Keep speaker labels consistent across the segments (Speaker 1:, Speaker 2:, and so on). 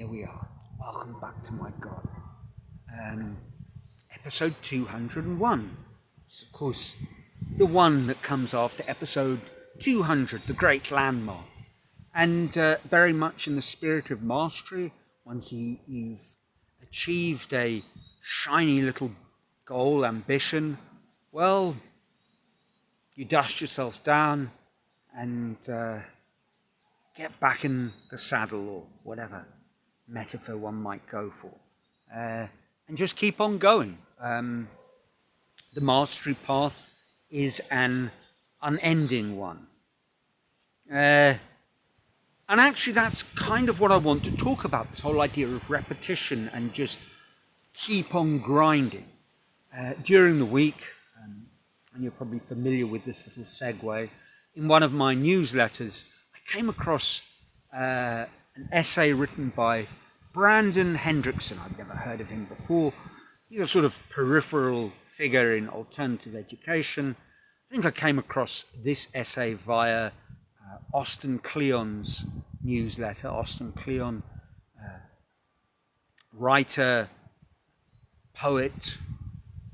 Speaker 1: Here we are. Welcome back to my God. Episode 201. It's of course the one that comes after episode 200, the Great Landmark. And very much in the spirit of mastery, once you've achieved a shiny little goal, ambition, well, you dust yourself down and get back in the saddle, or whatever metaphor one might go for, and just keep on going. The mastery path is an unending one. And actually that's kind of what I want to talk about, this whole idea of repetition and just keep on grinding. During the week, and you're probably familiar with this little segue, in one of my newsletters, I came across an essay written by Brandon Hendrickson. I'd never heard of him before. He's a sort of peripheral figure in alternative education. I think I came across this essay via Austin Kleon's newsletter. Austin Kleon, writer, poet,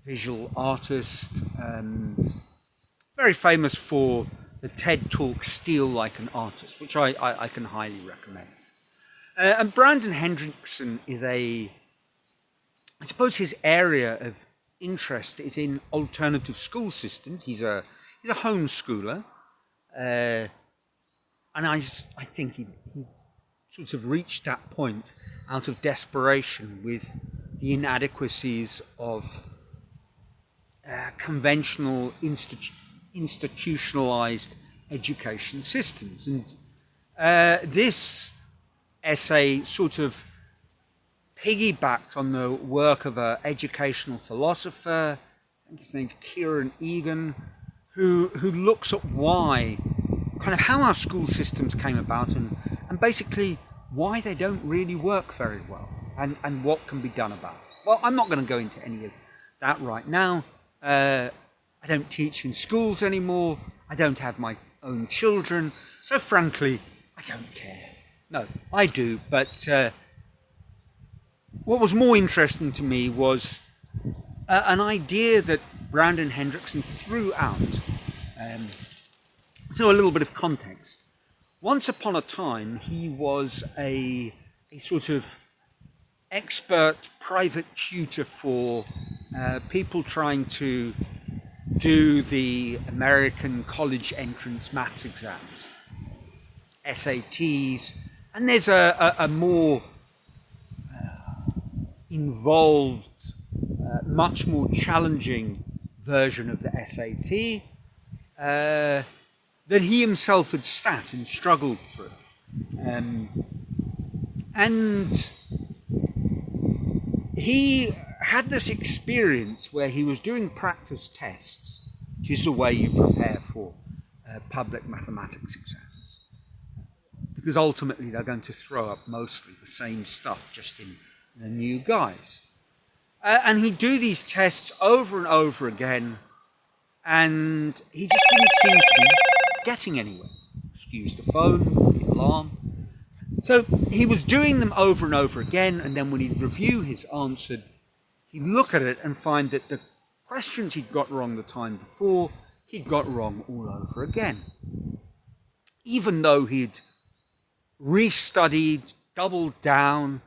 Speaker 1: visual artist, very famous for the TED Talk Steal Like an Artist, which I can highly recommend. And Brandon Hendrickson is I suppose his area of interest is in alternative school systems. He's a homeschooler, and I think he sort of reached that point out of desperation with the inadequacies of conventional institutionalized education systems. And this essay sort of piggybacked on the work of an educational philosopher, I think his name's Kieran Egan, who looks at how our school systems came about and basically why they don't really work very well and what can be done about it. Well, I'm not going to go into any of that right now. I don't teach in schools anymore. I don't have my own children. So frankly, I don't care. No, I do. But what was more interesting to me was an idea that Brandon Hendrickson threw out. So a little bit of context. Once upon a time, he was a sort of expert private tutor for people trying to do the American college entrance maths exams, SATs, and there's a more involved, much more challenging version of the SAT that he himself had sat and struggled through. And he had this experience where he was doing practice tests, which is the way you prepare for public mathematics exams, because ultimately they're going to throw up mostly the same stuff, just in the new guise. And he'd do these tests over and over again, and he just didn't seem to be getting anywhere. Excuse the phone, the alarm. So he was doing them over and over again, and then when he'd review his answer, he'd look at it and find that the questions he'd got wrong the time before, he'd got wrong all over again. Even though he'd restudied, doubled down,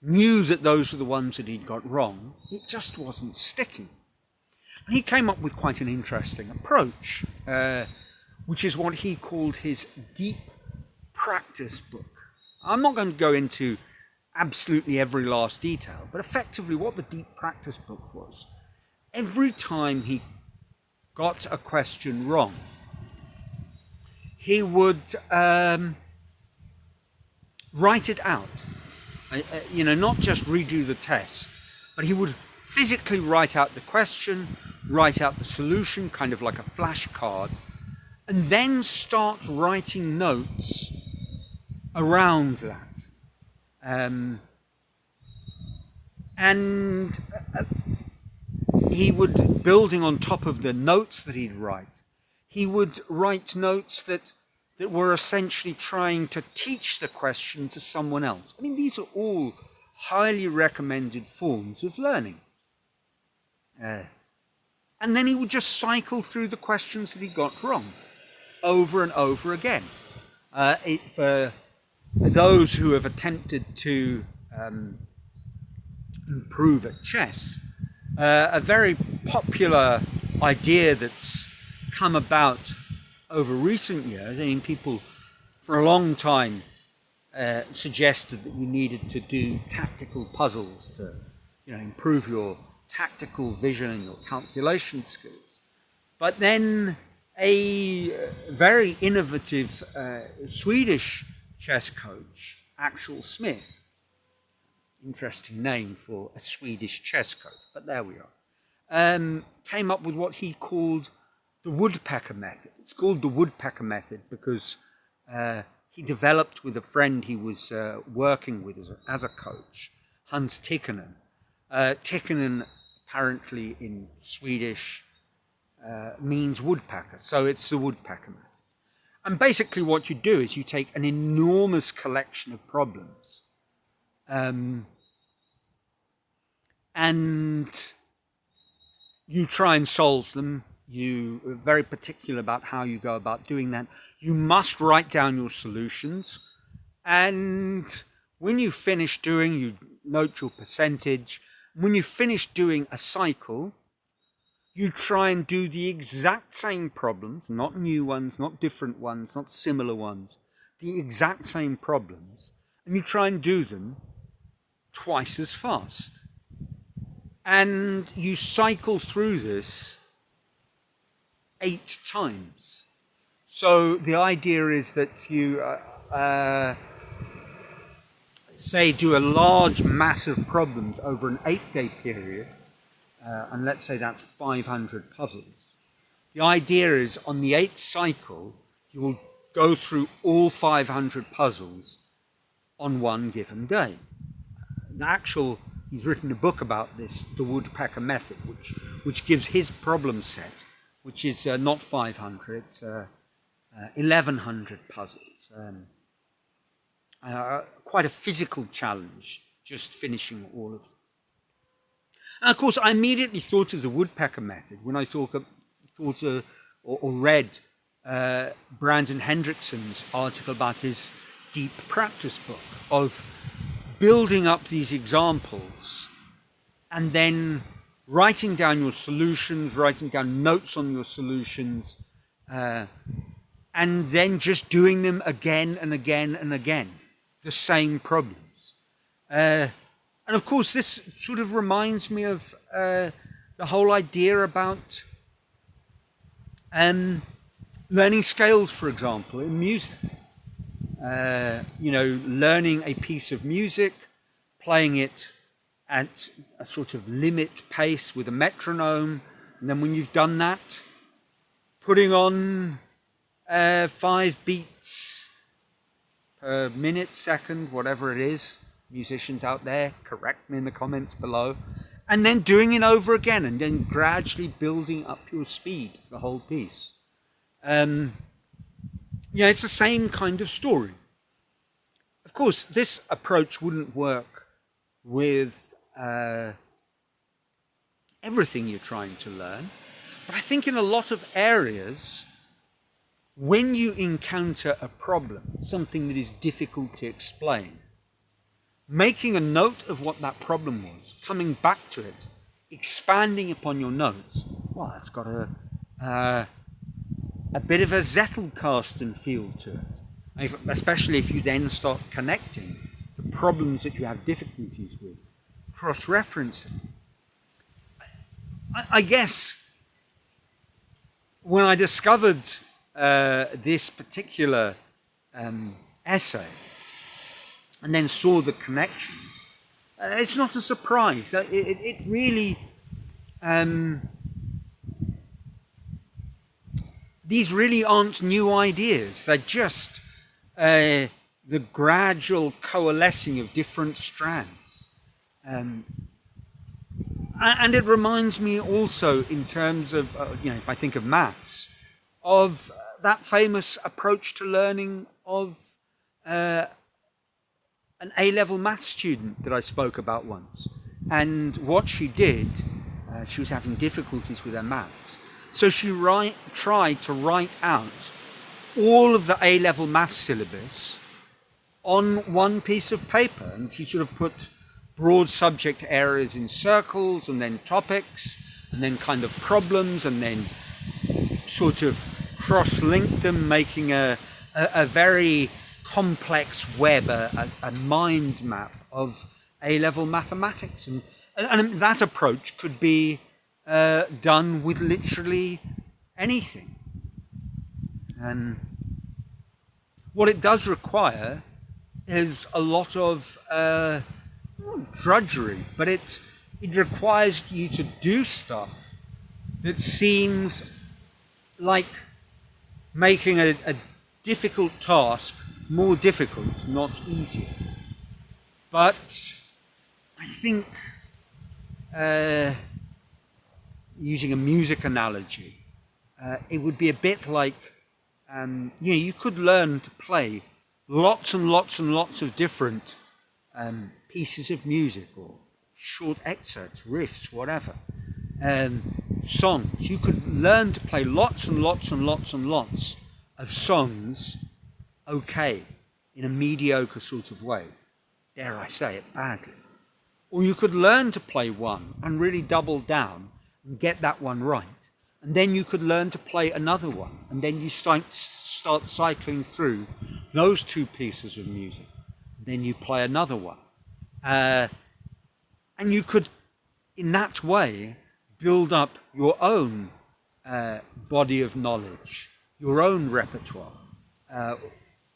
Speaker 1: knew that those were the ones that he'd got wrong, it just wasn't sticking. And he came up with quite an interesting approach, which is what he called his deep practice book. I'm not going to go into absolutely every last detail, but effectively what the deep practice book was, every time he got a question wrong, he would write it out. Not just redo the test, but he would physically write out the question, write out the solution, kind of like a flashcard, and then start writing notes around that. And he would, building on top of the notes that he'd write, he would write notes that that were essentially trying to teach the question to someone else. I mean, these are all highly recommended forms of learning. And then he would just cycle through the questions that he got wrong over and over again. For those who have attempted to improve at chess, a very popular idea that's come about over recent years. I mean, people for a long time suggested that you needed to do tactical puzzles to, improve your tactical vision and your calculation skills. But then a very innovative Swedish chess coach, Axel Smith, interesting name for a Swedish chess coach, but there we are, came up with what he called the woodpecker method. It's called the woodpecker method because he developed with a friend he was working with as a coach, Hans Tikkanen. Tikkanen apparently in Swedish means woodpecker, so it's the woodpecker method. And basically what you do is you take an enormous collection of problems and you try and solve them. You are very particular about how you go about doing that. You must write down your solutions. And when you finish doing, you note your percentage. When you finish doing a cycle, you try and do the exact same problems, not new ones, not different ones, not similar ones, the exact same problems, and you try and do them twice as fast. And you cycle through this 8 times. So the idea is that you say do a large mass of problems over an 8-day period, and let's say that's 500 puzzles. The idea is on the 8th cycle, you will go through all 500 puzzles on one given day. He's written a book about this, the woodpecker method, which gives his problem set, which is not 500, it's 1,100 puzzles. Quite a physical challenge, just finishing all of them. And of course, I immediately thought of the woodpecker method when I read Brandon Hendrickson's article about his deep practice book of building up these examples and then writing down your solutions, writing down notes on your solutions, and then just doing them again and again and again, the same problems. And of course, this sort of reminds me of the whole idea about learning scales, for example, in music. Learning a piece of music, playing it at a sort of limit pace with a metronome, and then when you've done that, putting on 5 beats per minute, second, whatever it is. Musicians out there, correct me in the comments below. And then doing it over again, and then gradually building up your speed for the whole piece. It's the same kind of story. Of course, this approach wouldn't work with everything you're trying to learn. But I think in a lot of areas, when you encounter a problem, something that is difficult to explain, making a note of what that problem was, coming back to it, expanding upon your notes, well, it's got a bit of a Zettelkasten feel to it. Especially if you then start connecting the problems that you have difficulties with, cross-referencing. I guess when I discovered this particular essay and then saw the connections, it's not a surprise. It really... these really aren't new ideas. They're just the gradual coalescing of different strands. And it reminds me also, in terms of, if I think of maths, of that famous approach to learning of an A-level maths student that I spoke about once. And what she did, she was having difficulties with her maths. So she tried to write out all of the A-level maths syllabus on one piece of paper. And she sort of put broad subject areas in circles, and then topics, and then kind of problems, and then sort of cross-linked them, making a very complex web, a mind map of A-level mathematics. And that approach could be done with literally anything. And what it does require is a lot of drudgery, but it requires you to do stuff that seems like making a difficult task more difficult, not easier. But I think, using a music analogy, it would be a bit like, you could learn to play lots and lots and lots of different pieces of music, or short excerpts, riffs, whatever, songs. You could learn to play lots and lots and lots and lots of songs okay, in a mediocre sort of way, dare I say it, badly. Or you could learn to play one and really double down and get that one right. And then you could learn to play another one. And then you start cycling through those two pieces of music. Then you play another one. And you could, in that way, build up your own body of knowledge, your own repertoire.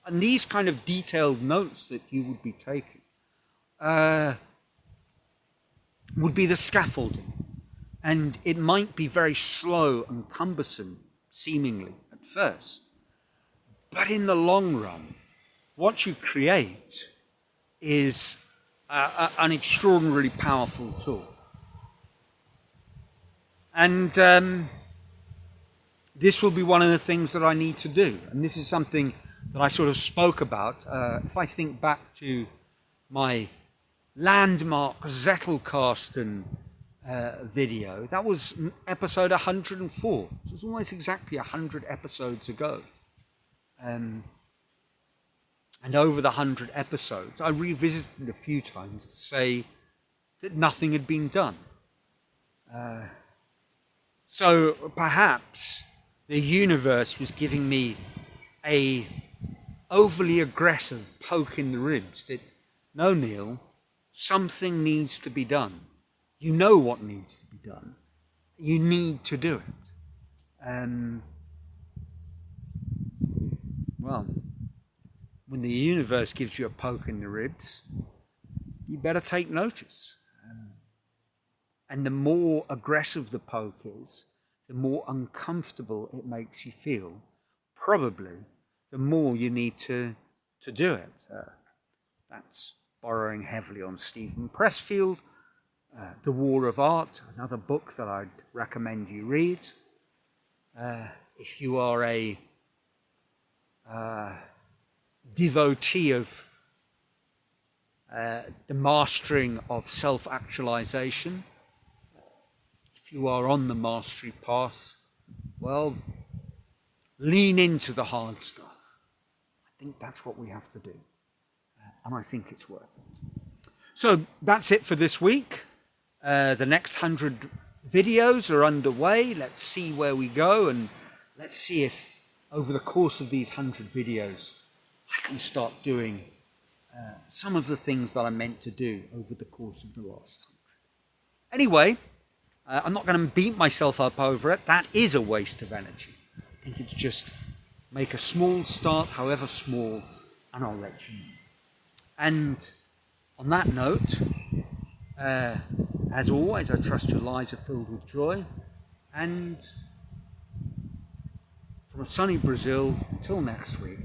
Speaker 1: And these kind of detailed notes that you would be taking would be the scaffolding. And it might be very slow and cumbersome, seemingly, at first. But in the long run, what you create is an extraordinarily powerful tool. And this will be one of the things that I need to do. And this is something that I sort of spoke about. If I think back to my landmark Zettelkasten video, that was episode 104. It was almost exactly 100 episodes ago. And over the 100 episodes, I revisited a few times to say that nothing had been done. So perhaps the universe was giving me a overly aggressive poke in the ribs that, no, Neil, something needs to be done. You know what needs to be done. You need to do it. Well, when the universe gives you a poke in the ribs, you better take notice. And the more aggressive the poke is, the more uncomfortable it makes you feel, probably the more you need to do it. That's borrowing heavily on Stephen Pressfield, The War of Art, another book that I'd recommend you read. If you are a devotee of the mastering of self-actualization, if you are on the mastery path, well, lean into the hard stuff. I think that's what we have to do. And I think it's worth it. So that's it for this week. The next 100 videos are underway. Let's see where we go, and let's see if over the course of these 100 videos I can start doing some of the things that I meant to do over the course of the last 100. Anyway, I'm not going to beat myself up over it. That is a waste of energy. I think it's just make a small start, however small, and I'll let you know. And on that note, as always, I trust your lives are filled with joy. And from a sunny Brazil, till next week,